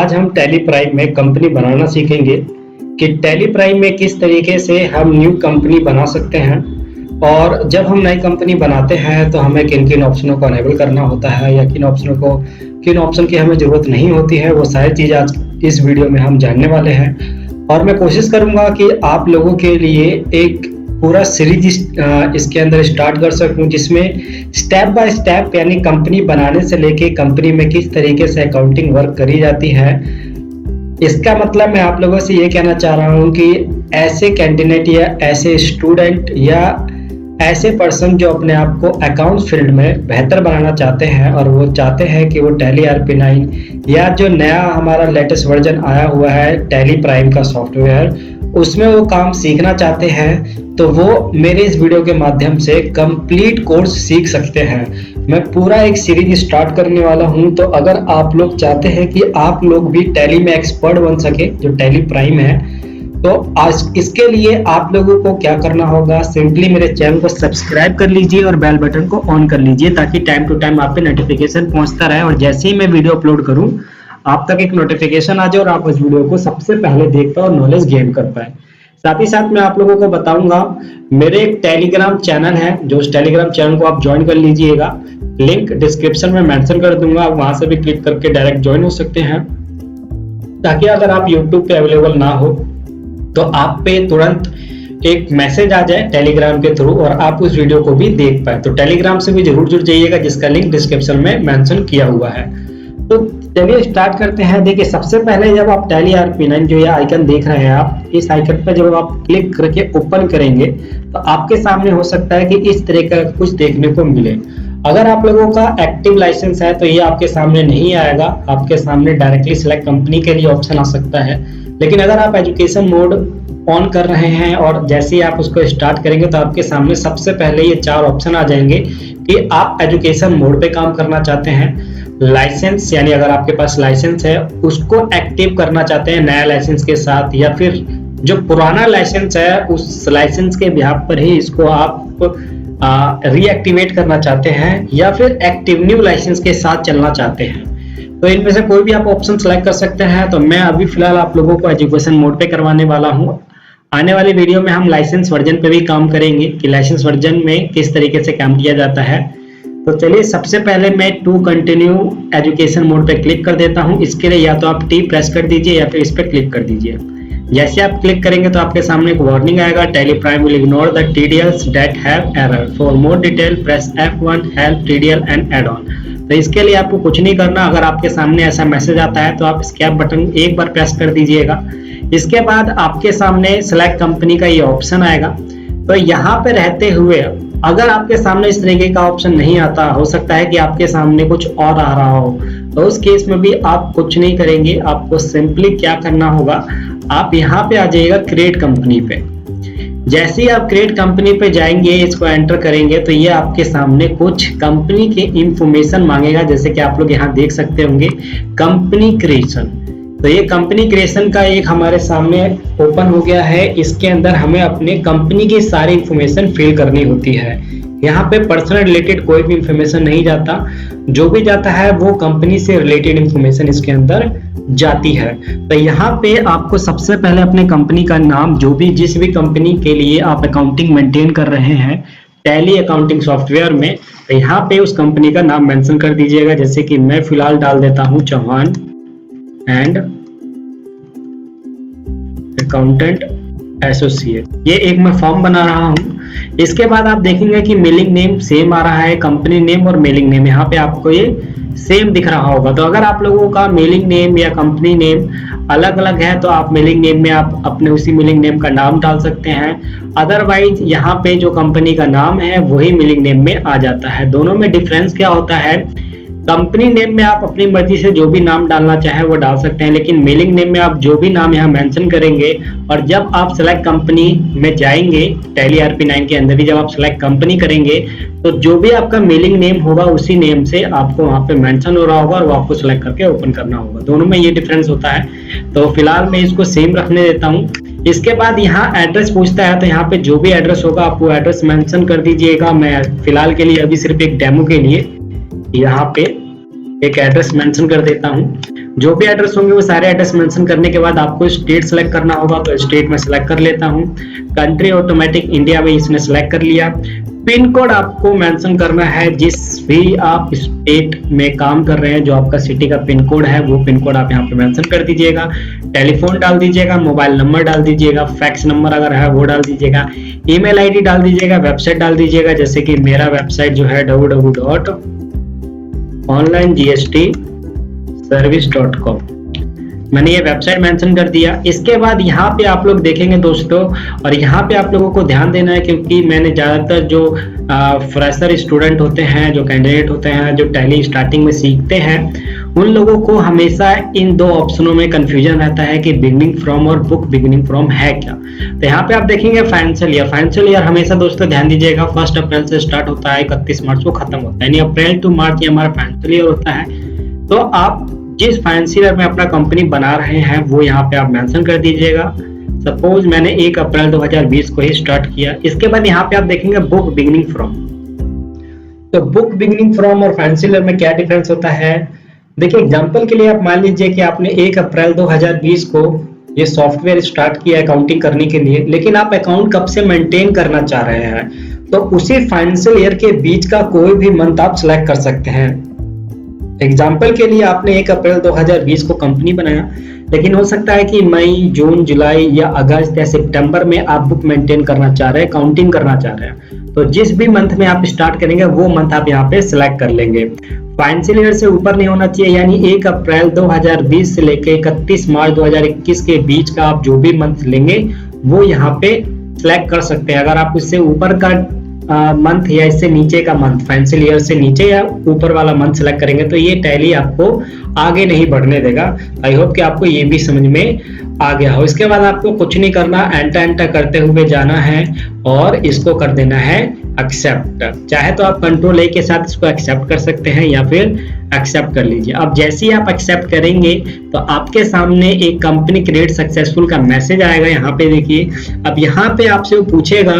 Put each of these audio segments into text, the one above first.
आज हम tally prime में कंपनी बनाना सीखेंगे कि टैली प्राइम में किस तरीके से हम न्यू कंपनी बना सकते हैं और जब हम नई कंपनी बनाते हैं तो हमें किन किन ऑप्शनों को अनेबल करना होता है या किन ऑप्शन की हमें ज़रूरत नहीं होती है। वो सारी चीज़ आज इस वीडियो में हम जानने वाले हैं और मैं कोशिश करूंगा कि आप लोगों के लिए एक पूरा सीरीज इसके अंदर स्टार्ट कर सकूं जिसमें स्टेप बाय स्टेप यानी कंपनी बनाने से लेके कंपनी में किस तरीके से अकाउंटिंग वर्क करी जाती है। इसका मतलब मैं आप लोगों से ये कहना चाह रहा हूँ कि ऐसे कैंडिडेट या ऐसे स्टूडेंट या ऐसे पर्सन जो अपने आप को अकाउंट फील्ड में बेहतर बनाना चाहते हैं और वो चाहते हैं कि वो टैली RP9 या जो नया हमारा लेटेस्ट वर्जन आया हुआ है टैली प्राइम का सॉफ्टवेयर उसमें वो काम सीखना चाहते हैं, तो वो मेरे इस वीडियो के माध्यम से कंप्लीट कोर्स सीख सकते हैं। मैं पूरा एक सीरीज स्टार्ट करने वाला हूं, तो अगर आप लोग चाहते हैं कि आप लोग भी टैली में एक्सपर्ट बन सके जो टैली प्राइम है, तो आज इसके लिए आप लोगों को क्या करना होगा, सिंपली मेरे चैनल को सब्सक्राइब कर लीजिए और बेल बटन को ऑन कर लीजिए ताकि टाइम टू टाइम आप पे नोटिफिकेशन पहुंचता रहे और जैसे ही मैं वीडियो अपलोड करूं आप तक एक नोटिफिकेशन आ जाए और आप उस वीडियो को सबसे पहले देख पाए और नॉलेज गेन कर पाए। साथ ही साथ मैं आप लोगों को बताऊंगा मेरे एक टेलीग्राम चैनल है, जो उस टेलीग्राम चैनल को आप ज्वाइन कर लीजिएगा। लिंक डिस्क्रिप्शन में मेंशन कर दूंगा, आप वहां से भी क्लिक करके डायरेक्ट ज्वाइन हो सकते हैं ताकि अगर आप यूट्यूब पे अवेलेबल ना हो तो आप पे तुरंत एक मैसेज आ जाए टेलीग्राम के थ्रू और आप उस वीडियो को भी देख पाए। तो टेलीग्राम से भी जरूर जुड़ जाइएगा जिसका लिंक डिस्क्रिप्शन में मेंशन किया हुआ है। तो चलिए स्टार्ट करते हैं। देखिए सबसे पहले जब आप टैली RP9 जो ये आइकन देख रहे हैं, आप इस आइकन पर जब आप क्लिक करके ओपन करेंगे तो आपके सामने हो सकता है कि इस तरह का कुछ देखने को मिले। अगर आप लोगों का एक्टिव लाइसेंस है तो ये आपके सामने नहीं आएगा, आपके सामने डायरेक्टली सिलेक्ट कंपनी के लिए ऑप्शन आ सकता है। लेकिन अगर आप एजुकेशन मोड ऑन कर रहे हैं और जैसे ही आप उसको स्टार्ट करेंगे तो आपके सामने सबसे पहले ये 4 ऑप्शन आ जाएंगे कि आप एजुकेशन मोड पे काम करना चाहते हैं, लाइसेंस यानी अगर आपके पास लाइसेंस है उसको एक्टिव करना चाहते हैं नया लाइसेंस के साथ, या फिर जो पुराना लाइसेंस है उस लाइसेंस के बिहाफ पर ही इसको आप रीएक्टिवेट करना चाहते हैं, या फिर एक्टिव न्यू लाइसेंस के साथ चलना चाहते हैं। तो इनमें से कोई भी आप ऑप्शन सेलेक्ट कर सकते हैं। तो मैं अभी फिलहाल आप लोगों को एजुकेशन मोड पे करवाने वाला हूँ। आने वाली वीडियो में हम लाइसेंस वर्जन पे भी काम करेंगे कि लाइसेंस वर्जन में किस तरीके से काम किया जाता है। तो चलिए सबसे पहले मैं टू कंटिन्यू एजुकेशन मोड पे क्लिक कर देता हूं। इसके लिए या तो आप T प्रेस कर दीजिए या फिर इस पे क्लिक कर दीजिए। जैसे आप क्लिक करेंगे तो आपके सामने एक वार्निंग आएगा, tally prime will ignore the TDLs that have error, for more detail press F1 help TDL and add on। तो इसके लिए आपको कुछ नहीं करना। अगर आपके सामने ऐसा मैसेज आता है तो आप स्कैप बटन एक बार प्रेस कर दीजिएगा। इसके बाद आपके सामने सिलेक्ट कंपनी का ये ऑप्शन आएगा। तो यहाँ पे रहते हुए अगर आपके सामने इस तरीके का ऑप्शन नहीं आता, हो सकता है कि आपके सामने कुछ और आ रहा हो, तो उस केस में भी आप कुछ नहीं करेंगे। आपको सिंपली क्या करना होगा, आप यहाँ पे आ जाइएगा क्रिएट कंपनी पे। जैसे ही आप क्रिएट कंपनी पे जाएंगे, इसको एंटर करेंगे तो ये आपके सामने कुछ कंपनी के इंफॉर्मेशन मांगेगा, जैसे कि आप लोग यहाँ देख सकते होंगे कंपनी क्रिएशन। तो ये कंपनी क्रिएशन का एक हमारे सामने ओपन हो गया है। इसके अंदर हमें अपने कंपनी की सारी इंफॉर्मेशन फिल करनी होती है। यहाँ पे पर्सनल रिलेटेड कोई भी इंफॉर्मेशन नहीं जाता, जो भी जाता है वो कंपनी से रिलेटेड इंफॉर्मेशन इसके अंदर जाती है। तो यहाँ पे आपको सबसे पहले अपने कंपनी का नाम, जो भी जिस भी कंपनी के लिए आप अकाउंटिंग मेंटेन कर रहे हैं टैली अकाउंटिंग सॉफ्टवेयर में, तो यहाँ पे उस कंपनी का नाम मेंशन कर दीजिएगा। जैसे कि मैं फिलहाल डाल देता हूँ चौहान एंड अकाउंटेंट एसोसिएट। ये एक मैं फॉर्म बना रहा हूँ। इसके बाद आप देखेंगे कि मेलिंग नेम सेम आ रहा है, कंपनी नेम और मेलिंग नेम यहाँ पे आपको ये सेम दिख रहा होगा। तो अगर आप लोगों का मेलिंग नेम या कंपनी नेम अलग अलग है तो आप मेलिंग नेम में आप अपने उसी मेलिंग नेम का नाम डाल सकते हैं। अदरवाइज यहाँ पे जो कंपनी का नाम है वही मेलिंग नेम में आ जाता है। दोनों में डिफरेंस क्या होता है, कंपनी नेम में आप अपनी मर्जी से जो भी नाम डालना चाहे वो डाल सकते हैं, लेकिन मेलिंग नेम में आप जो भी नाम यहाँ मेंशन करेंगे और जब आप सेलेक्ट कंपनी में जाएंगे टैली RP9 के अंदर ही जब आप सेलेक्ट कंपनी करेंगे तो जो भी आपका मेलिंग नेम होगा उसी नेम से आपको वहाँ पे मेंशन हो रहा होगा और वो आपको सेलेक्ट करके ओपन करना होगा। दोनों में ये डिफरेंस होता है। तो फिलहाल मैं इसको सेम रखने देता हूँ। इसके बाद यहाँ एड्रेस पूछता है, तो यहाँ पे जो भी एड्रेस होगा आप वो एड्रेस मेंशन कर दीजिएगा। मैं फिलहाल के लिए अभी सिर्फ एक डेमो के लिए यहाँ पे एक एड्रेस मेंशन कर देता हूँ। जो भी एड्रेस होंगे वो सारे एड्रेस मेंशन करने के बाद आपको स्टेट सेलेक्ट करना होगा, तो स्टेट में सेलेक्ट कर लेता हूँ। कंट्री ऑटोमेटिक इंडिया में इसने सेलेक्ट कर लिया। पिन कोड आपको मेंशन करना है जिस भी आप स्टेट में काम कर रहे हैं, जो आपका सिटी का पिन कोड है वो पिन कोड आप यहाँ पे मेंशन कर दीजिएगा। टेलीफोन डाल दीजिएगा, मोबाइल नंबर डाल दीजिएगा, फैक्स नंबर अगर है वो डाल दीजिएगा, ईमेल आईडी डाल दीजिएगा, वेबसाइट डाल दीजिएगा। जैसे कि मेरा वेबसाइट जो है www.onlinegstservice.com, मैंने ये वेबसाइट मेंशन कर दिया। इसके बाद यहाँ पे आप लोग देखेंगे दोस्तों, और यहाँ पे आप लोगों को ध्यान देना है क्योंकि मैंने ज़्यादातर जो फ्रेशर स्टूडेंट होते हैं, जो कैंडिडेट होते हैं, जो टैली स्टार्टिंग में सीखते हैं, उन लोगों को हमेशा इन दो ऑप्शनों में कंफ्यूजन रहता है कि बिगिनिंग फ्रॉम और बुक बिगिनिंग फ्रॉम है क्या। तो यहाँ पे आप देखेंगे फाइनेंशियल ईयर हमेशा दोस्तों ध्यान दीजिएगा 1 अप्रैल से स्टार्ट होता है, 31 मार्च को खत्म होता है, यानी अप्रैल टू मार्च ये हमारा फाइनेंशियल ईयर होता है। तो आप जिस फाइनेंशियल ईयर में अपना कंपनी बना रहे हैं वो यहाँ पे आप मेंशन कर दीजिएगा। सपोज मैंने 1 अप्रैल 2020 को ही स्टार्ट किया। इसके बाद यहाँ पे आप देखेंगे बुक बिगिनिंग फ्रॉम। तो बुक बिगिनिंग फ्रॉम और फाइनेंशियल ईयर में क्या डिफरेंस होता है, देखिए एग्जांपल के लिए आप मान लीजिए कि आपने 1 अप्रैल 2020 को ये सॉफ्टवेयर स्टार्ट किया अकाउंटिंग करने के लिए, लेकिन आप अकाउंट कब से मेंटेन करना चाह रहे हैं, तो उसी फाइनेंशियल ईयर के बीच का कोई भी मंथ आप सिलेक्ट कर सकते हैं। एग्जाम्पल के लिए आपने 1 अप्रैल 2020 को कंपनी बनाया, लेकिन हो सकता है कि मई, जून, जुलाई या अगस्त या सितंबर में आप बुक मेंटेन करना चाह रहे हैं, काउंटिंग करना चाह रहे हैं। तो जिस भी मंथ में आप स्टार्ट करेंगे वो मंथ आप यहाँ पे सिलेक्ट कर लेंगे। फाइनेंशियल ईयर से ऊपर नहीं होना चाहिए, यानी 1 अप्रैल 2020 से लेके 31 मार्च 2021 के बीच का आप जो भी मंथ लेंगे वो यहाँ पे सिलेक्ट कर सकते हैं। अगर आप इससे ऊपर का मंथ या इससे नीचे का मंथ, फाइनेंशियल ईयर से नीचे या ऊपर वाला मंथ सेलेक्ट करेंगे तो ये टैली आपको आगे नहीं बढ़ने देगा। आई होप कि आपको ये भी समझ में आ गया हो। इसके बाद आपको कुछ नहीं करना, एंटर करते हुए जाना है और इसको कर देना है एक्सेप्ट। चाहे तो आप कंट्रोल ए के साथ इसको एक्सेप्ट कर सकते हैं या फिर एक्सेप्ट कर लीजिए। अब जैसे ही आप एक्सेप्ट करेंगे तो आपके सामने एक कंपनी क्रिएट सक्सेसफुल का मैसेज आएगा। यहाँ पे देखिए, अब यहाँ पे आपसे वो पूछेगा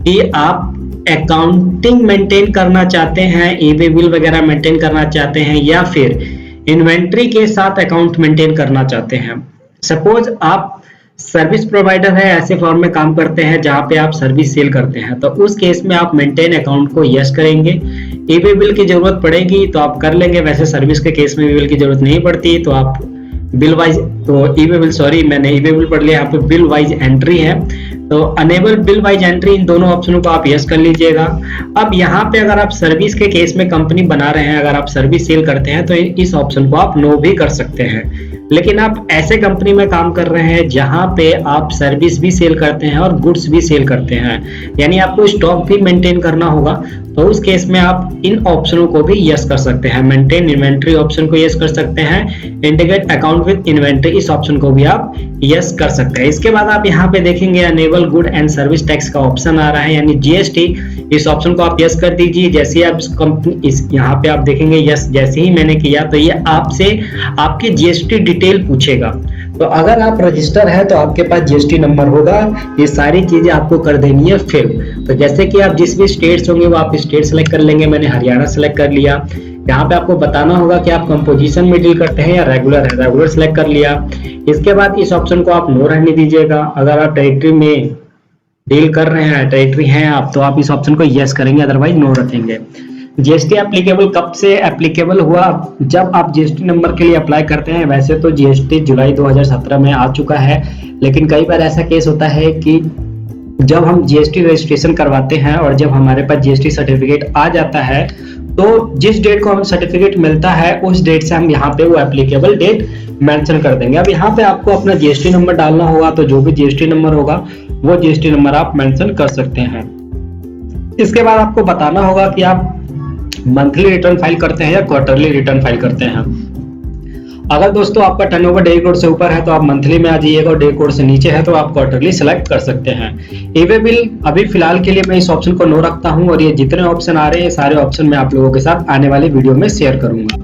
कि आप अकाउंटिंग मेंटेन करना चाहते हैं, ई-वे बिल वगैरह मेंटेन करना चाहते हैं या फिर इन्वेंट्री के साथ अकाउंट मेंटेन करना चाहते हैं। सपोज आप सर्विस प्रोवाइडर है, ऐसे फॉर्म में काम करते हैं जहां पे आप सर्विस सेल करते हैं, तो उस केस में आप मेंटेन अकाउंट को यस करेंगे। ई-वे बिल की जरूरत पड़ेगी तो आप कर लेंगे, वैसे सर्विस के केस में ई-वे बिल की जरूरत नहीं पड़ती, तो आप बिल वाइज, तो ई-वे बिल, सॉरी मैंने ई-वे बिल पढ़ लिया, यहाँ पे बिल वाइज एंट्री है, तो अनेबल बिल वाइज एंट्री, इन दोनों ऑप्शनों को आप यस कर लीजिएगा। अब यहाँ पे अगर आप सर्विस के केस में कंपनी बना रहे हैं, अगर आप सर्विस सेल करते हैं तो इस ऑप्शन को आप नो भी कर सकते हैं। लेकिन आप ऐसे कंपनी में काम कर रहे हैं जहां पे आप सर्विस भी सेल करते हैं और गुड्स भी सेल करते हैं, यानी आपको स्टॉक भी मेंटेन करना होगा, तो उस केस में आप इन ऑप्शनों को भी यस कर सकते हैं। मेंटेन इन्वेंट्री ऑप्शन को यस कर सकते हैं, इंटीग्रेट अकाउंट विद इन्वेंट्री इस ऑप्शन को भी आप यस कर सकते हैं। इसके बाद आप यहाँ पे देखेंगे enable good and service tax का ऑप्शन आ रहा है, यानी जीएसटी, इस ऑप्शन को आप यस कर दीजिए। जैसे ही आप कंपनी यहाँ पे आप देखेंगे यस, जैसे ही मैंने किया तो ये आपसे आपकी जीएसटी डिटेल पूछेगा। तो अगर आप रजिस्टर है तो आपके पास जीएसटी नंबर होगा, ये सारी चीजें आपको कर देनी है फिल। तो जैसे कि आप जिस भी स्टेट्स होंगे वो आप स्टेट सेलेक्ट कर लेंगे, मैंने हरियाणा सेलेक्ट कर लिया। यहाँ पे आपको बताना होगा कि आप कंपोजिशन में डील करते हैं या रेगुलर है, रेगुलर सेलेक्ट कर लिया। इसके बाद इस ऑप्शन को आप नो रहने दीजिएगा। अगर आप टेरिटरी में डील कर रहे हैं, टेरिटरी हैं आप, तो आप इस ऑप्शन को यस करेंगे, अदरवाइज नो रखेंगे। जीएसटी एप्लीकेबल कब से एप्लीकेबल हुआ, जब आप जीएसटी नंबर के लिए अप्लाई करते हैं। वैसे तो जीएसटी जुलाई 2017 में आ चुका है, लेकिन कई बार ऐसा केस होता है कि जब हम जीएसटी रजिस्ट्रेशन करवाते हैं और जब हमारे पास जीएसटी सर्टिफिकेट आ जाता है, तो जिस डेट को हमें सर्टिफिकेट मिलता है उस डेट से हम यहाँ पे वो एप्लीकेबल डेट मेंशन कर देंगे। अब यहाँ पे आपको अपना जीएसटी नंबर डालना होगा, तो जो भी जीएसटी नंबर होगा वो जीएसटी नंबर आप मेंशन कर सकते हैं। इसके बाद आपको बताना होगा कि आप मंथली रिटर्न फाइल करते हैं या क्वार्टरली रिटर्न फाइल करते हैं। अगर दोस्तों आपका टर्नओवर 1.5 करोड़ से ऊपर है तो आप मंथली में आ जाइएगा, और 1.5 करोड़ से नीचे है तो आप क्वार्टरली सेलेक्ट कर सकते हैं। ई-वे बिल अभी फिलहाल के लिए मैं इस ऑप्शन को नो रखता हूं, और ये जितने ऑप्शन आ रहे हैं सारे ऑप्शन मैं आप लोगों के साथ आने वाले वीडियो में शेयर करूंगा।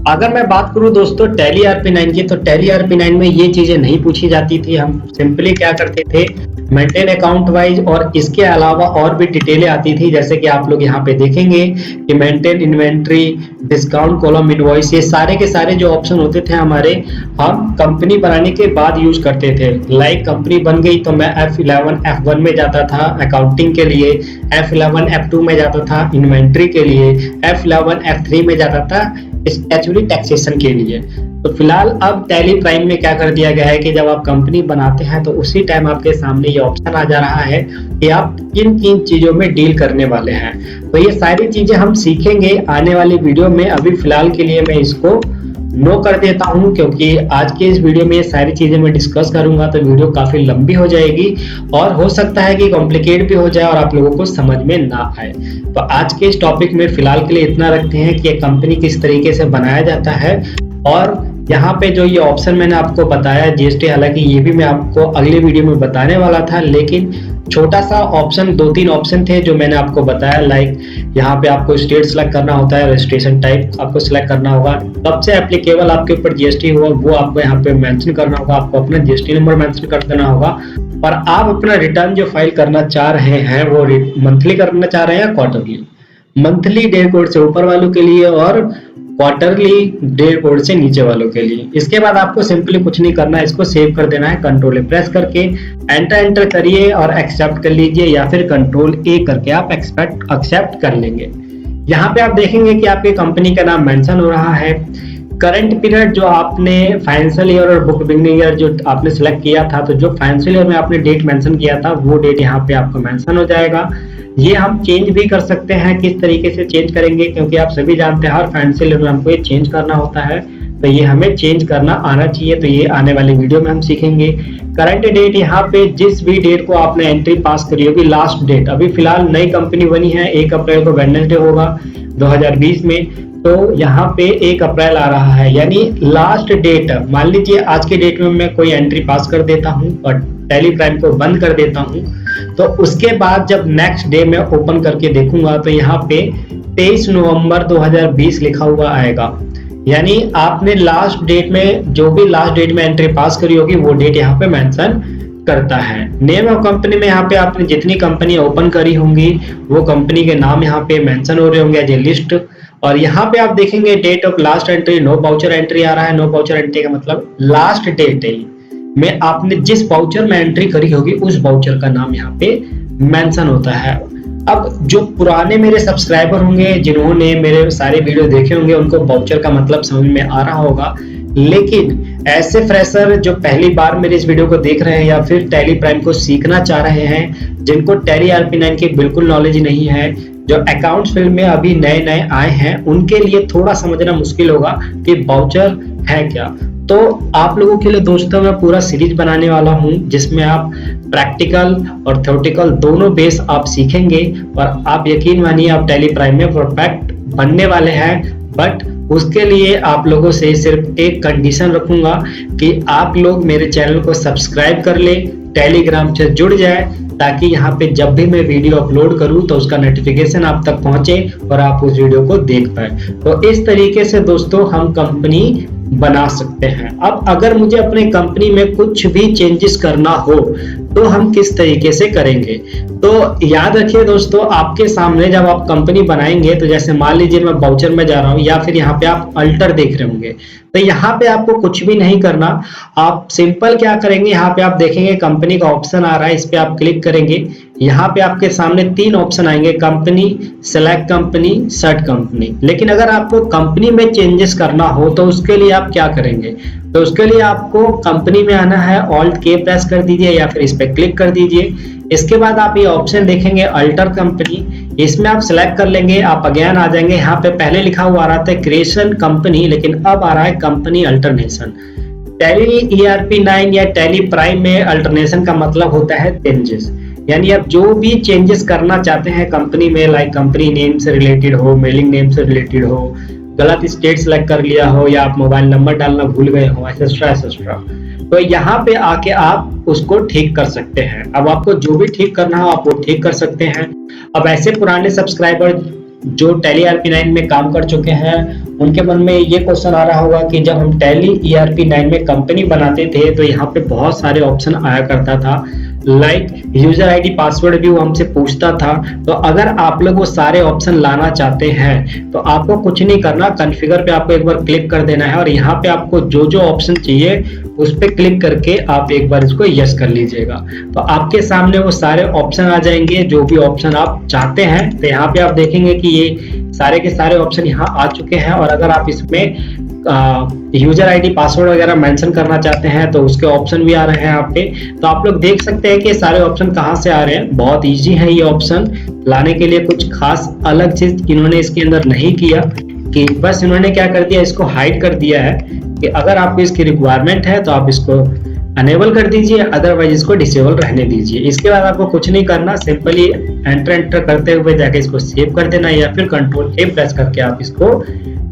अगर मैं बात करूं दोस्तों टैली RP9 की, तो टैली RP9 में ये चीजें नहीं पूछी जाती थी। हम सिंपली क्या करते थे, मेंटेन अकाउंट वाइज, और इसके अलावा और भी डिटेलें आती थी, जैसे कि आप लोग यहाँ पे देखेंगे कि maintain inventory, discount column, invoice, ये सारे के सारे जो ऑप्शन होते थे हमारे, हम कंपनी बनाने के बाद यूज करते थे। लाइक कंपनी बन गई तो मैं F11 F1 में जाता था अकाउंटिंग के लिए, F11 F2 में जाता था इन्वेंट्री के लिए, F11 F3 में जाता था स्टैट्यूटरी टैक्सेशन के लिए। तो फिलहाल अब टैली प्राइम में क्या कर दिया गया है कि जब आप कंपनी बनाते हैं तो उसी टाइम आपके सामने ये ऑप्शन आ जा रहा है कि आप किन किन चीजों में डील करने वाले हैं। तो ये सारी चीजें हम सीखेंगे आने वाली वीडियो में। अभी फिलहाल के लिए मैं इसको नो कर देता हूं, क्योंकि आज के इस वीडियो में ये सारी चीजें मैं डिस्कस करूंगा तो वीडियो काफी लंबी हो जाएगी और हो सकता है कि कॉम्प्लिकेट भी हो जाए और आप लोगों को समझ में ना आए। तो आज के इस टॉपिक में फिलहाल के लिए इतना रखते हैं कि एक कंपनी किस तरीके से बनाया जाता है। और यहाँ पे जो ये ऑप्शन मैंने आपको बताया जीएसटी, हालांकि ये भी मैं आपको अगले वीडियो में बताने वाला था, लेकिन छोटा सा ऑप्शन, 2-3 ऑप्शन थे जो मैंने आपको बताया। लाइक यहाँ पे आपको स्टेट सेलेक्ट करना होता है, रजिस्ट्रेशन टाइप आपको सिलेक्ट करना होगा, कब से एप्लीकेबल आपके ऊपर जीएसटी हुआ वो आपको यहाँ पे मेंशन करना होगा, आपको अपना जीएसटी नंबर मेंशन कर देना होगा। और आप अपना रिटर्न जो फाइल करना चाह रहे हैं वो मंथली करना चाह रहे हैं क्वार्टरली। मंथली 1.5 करोड़ से ऊपर वालों के लिए और क्वार्टरली 1.5 करोड़ से नीचे वालों के लिए। इसके बाद आपको सिंपली कुछ नहीं करना है, इसको सेव कर देना है। कंट्रोल प्रेस करके एंटर करिए और एक्सेप्ट कर लीजिए, या फिर कंट्रोल ए करके आप एक्सेप्ट कर लेंगे। यहाँ पे आप देखेंगे कि आपकी कंपनी का नाम मेंशन हो रहा है। करंट पीरियड जो आपने फाइनेंशियल ईयर और बुक बिगिनिंग ईयर जो आपने सिलेक्ट किया था, तो जो फाइनेंशियल ईयर में आपने डेट मेंशन किया था वो डेट यहाँ पे आपको मेंशन हो जाएगा। ये हम चेंज भी कर सकते हैं, किस तरीके से चेंज करेंगे, क्योंकि आप सभी जानते हैं हर फाइनेंशियल ईयर में हमको ये चेंज करना होता है, तो ये हमें चेंज करना आना चाहिए। तो ये आने वाली वीडियो में हम सीखेंगे। करंट डेट, यहाँ पे जिस भी डेट को आपने एंट्री पास करी होगी, लास्ट डेट, अभी फिलहाल नई कंपनी बनी है, 1 अप्रैल को वेडनेसडे होगा 2020 में, तो यहाँ पे 1 अप्रैल आ रहा है, यानी लास्ट डेट। मान लीजिए आज के डेट में मैं कोई एंट्री पास कर देता हूँ और टैली प्राइम को बंद कर देता हूँ, तो उसके बाद जब नेक्स्ट डे में ओपन करके देखूंगा तो यहाँ पे 23 नवंबर 2020 लिखा हुआ आएगा। यानी आपने लास्ट डेट में, जो भी लास्ट डेट में एंट्री पास करी होगी वो डेट यहाँ पे मेंशन करता है। नेम ऑफ कंपनी में यहाँ पे आपने जितनी कंपनी ओपन करी होंगी वो कंपनी के नाम यहाँ पे मेंशन हो रहे होंगे एज ए लिस्ट। और यहाँ पे आप देखेंगे date of last entry, no voucher entry आ रहा है। नो वाउचर एंट्री का मतलब लास्ट डेट में आपने जिस वाउचर में एंट्री करी होगी उस वाउचर का नाम यहाँ पे मेंशन होता है। अब जो पुराने मेरे सब्सक्राइबर होंगे, जिन्होंने मेरे सारे वीडियो देखे होंगे, उनको वाउचर का मतलब समझ में आ रहा होगा, लेकिन ऐसे फ्रेशर जो पहली बार मेरे इस वीडियो को देख रहे हैं या फिर टैली प्राइम को सीखना चाह रहे हैं, जिनको टैली RP9 की बिल्कुल नॉलेज नहीं है, जो अकाउंट्स फील्ड में अभी नए नए आए हैं, उनके लिए थोड़ा समझना मुश्किल होगा कि वाउचर है क्या। तो आप लोगों के लिए दोस्तों मैं पूरा सीरीज बनाने वाला हूं जिसमें आप प्रैक्टिकल और थ्योरेटिकल दोनों बेस आप सीखेंगे और आप यकीन मानिए आप टैली प्राइम में परफेक्ट बनने वाले हैं। बट उसके लिए आप लोगों से सिर्फ एक कंडीशन रखूंगा कि आप लोग मेरे चैनल को सब्सक्राइब कर ले, टेलीग्राम से जुड़ जाए, ताकि यहाँ पे जब भी मैं वीडियो अपलोड करूँ तो उसका नोटिफिकेशन आप तक पहुंचे और आप उस वीडियो को देख पाए। तो इस तरीके से दोस्तों हम कंपनी बना सकते हैं। अब अगर मुझे अपने कंपनी में कुछ भी चेंजेस करना हो तो हम किस तरीके से करेंगे, तो याद रखिए दोस्तों, आपके सामने जब आप कंपनी बनाएंगे तो जैसे मान लीजिए मैं वाउचर में जा रहा हूं या फिर यहाँ पे आप अल्टर देख रहे होंगे, तो यहाँ पे आपको कुछ भी नहीं करना। आप सिंपल क्या करेंगे, यहाँ पे आप देखेंगे कंपनी का ऑप्शन आ रहा है, इस पे आप क्लिक करेंगे। यहाँ पे आपके सामने 3 ऑप्शन आएंगे, company, select company, search company. लेकिन अगर आपको कंपनी में चेंजेस करना हो तो उसके लिए आप क्या करेंगे, तो उसके लिए आपको कंपनी में आना है, ऑल्ट के प्रेस कर दीजिए या फिर इस पे क्लिक कर दीजिए। इसके बाद आप ये ऑप्शन देखेंगे अल्टर कंपनी, इसमें आप सिलेक्ट कर लेंगे। आप अगेन आ जाएंगे, यहाँ पे पहले लिखा हुआ आ रहा था क्रिएशन कंपनी, लेकिन अब आ रहा है कंपनी अल्टरनेशन। टैली ERP9 या टैली प्राइम में अल्टरनेशन का मतलब होता है चेंजेस, यानी आप जो भी चेंजेस करना चाहते हैं कंपनी में, लाइक कंपनी नेम से रिलेटेड हो, मेलिंग नेम से रिलेटेड हो, गलत स्टेट सेलेक्ट कर लिया हो या आप मोबाइल नंबर डालना भूल गए हो, एसेट्रा एसेट्रा, तो यहाँ पे आके आप उसको ठीक कर सकते हैं। अब आपको जो भी ठीक करना हो आप वो ठीक कर सकते हैं। अब ऐसे पुराने सब्सक्राइबर जो टैली RP9 में काम कर चुके हैं उनके मन में ये क्वेश्चन आ रहा होगा कि जब हम टैली ERP9 में कंपनी बनाते थे तो यहाँ पे बहुत सारे ऑप्शन आया करता था, लाइक यूजर आईडी पासवर्ड भी वो हमसे पूछता था। तो अगर आप लोग वो सारे ऑप्शन लाना चाहते हैं तो आपको कुछ नहीं करना, कॉन्फ़िगर पे आपको एक बार क्लिक कर देना है और यहाँ पे आपको जो जो ऑप्शन चाहिए उस पे क्लिक करके आप एक बार इसको यस कर लीजिएगा। तो आपके सामने वो सारे ऑप्शन आ जाएंगे जो भी ऑप्शन आप चाहते हैं। तो यहाँ पे आप देखेंगे कि ये सारे के सारे ऑप्शन यहाँ आ चुके हैं और अगर आप इसमें यूजर आईडी पासवर्ड वगैरह मेंशन करना चाहते हैं तो उसके ऑप्शन भी आ रहे हैं यहाँ पे। तो आप लोग देख सकते हैं कि सारे ऑप्शन कहाँ से आ रहे हैं। बहुत इजी है ये ऑप्शन लाने के लिए, कुछ खास अलग चीज इन्होंने इसके अंदर नहीं किया कि बस इन्होंने क्या कर दिया, इसको हाइड कर दिया है कि अगर आपको इसकी रिक्वायरमेंट है तो आप इसको अनेबल कर दीजिए, अदरवाइज इसको डिसेबल रहने दीजिए। इसके बाद आपको कुछ नहीं करना, सिंपली एंटर करते हुए जाके इसको सेव कर देना या फिर कंट्रोल ए प्रेस करके आप इसको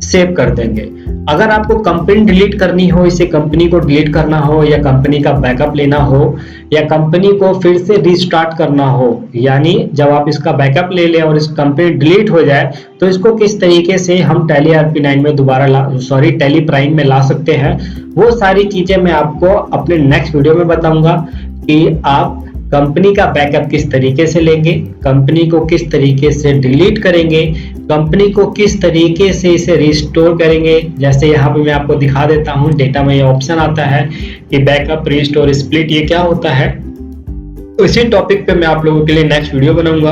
सेव कर देंगे। अगर आपको कंपनी डिलीट करनी हो, इसे कंपनी को डिलीट करना हो या कंपनी का बैकअप लेना हो या कंपनी को फिर से रिस्टार्ट करना हो, यानी जब आप इसका बैकअप ले लें और इस कंपनी डिलीट हो जाए तो इसको किस तरीके से हम टैली RP9 में दोबारा टैली प्राइम में ला सकते हैं, वो सारी चीजें मैं आपको अपने नेक्स्ट वीडियो में बताऊंगा कि आप कंपनी का बैकअप किस तरीके से लेंगे, कंपनी को किस तरीके से डिलीट करेंगे, कंपनी को किस तरीके से इसे रिस्टोर करेंगे। जैसे यहाँ पे मैं आपको दिखा देता हूँ, डेटा में ये ऑप्शन आता है कि बैकअप, रिस्टोर, स्प्लिट, ये क्या होता है। तो इसी टॉपिक पे मैं आप लोगों के लिए नेक्स्ट वीडियो बनाऊंगा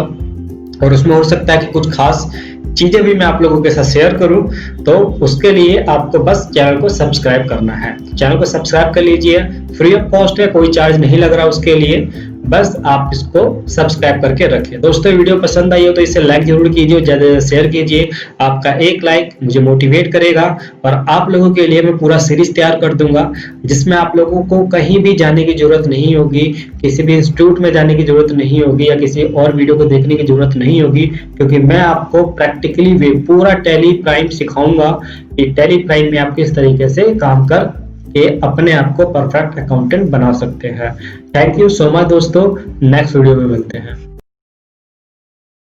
और उसमें हो सकता है कि कुछ खास चीजें भी मैं आप लोगों के साथ शेयर करूं। तो उसके लिए आपको बस चैनल को सब्सक्राइब करना है। चैनल को सब्सक्राइब कर लीजिए, फ्री ऑफ कॉस्ट है, कोई चार्ज नहीं लग रहा उसके लिए, बस आप इसको सब्सक्राइब करके रखिए। दोस्तों वीडियो पसंद आई हो तो इसे लाइक जरूर कीजिए, ज्यादा से ज्यादा शेयर कीजिए। आपका एक लाइक मुझे मोटिवेट करेगा और आप लोगों के लिए मैं पूरा सीरीज तैयार कर दूंगा जिसमें आप लोगों को कहीं भी जाने की जरूरत नहीं होगी, किसी भी इंस्टीट्यूट में जाने की जरूरत नहीं होगी या किसी और वीडियो को देखने की जरूरत नहीं होगी, क्योंकि मैं आपको प्रैक्टिकली वे पूरा टैली प्राइम सिखाऊंगा कि टैली प्राइम में आप किस तरीके से काम कर के अपने आप को परफेक्ट अकाउंटेंट बना सकते हैं। थैंक यू सो मच दोस्तों, नेक्स्ट वीडियो में मिलते हैं।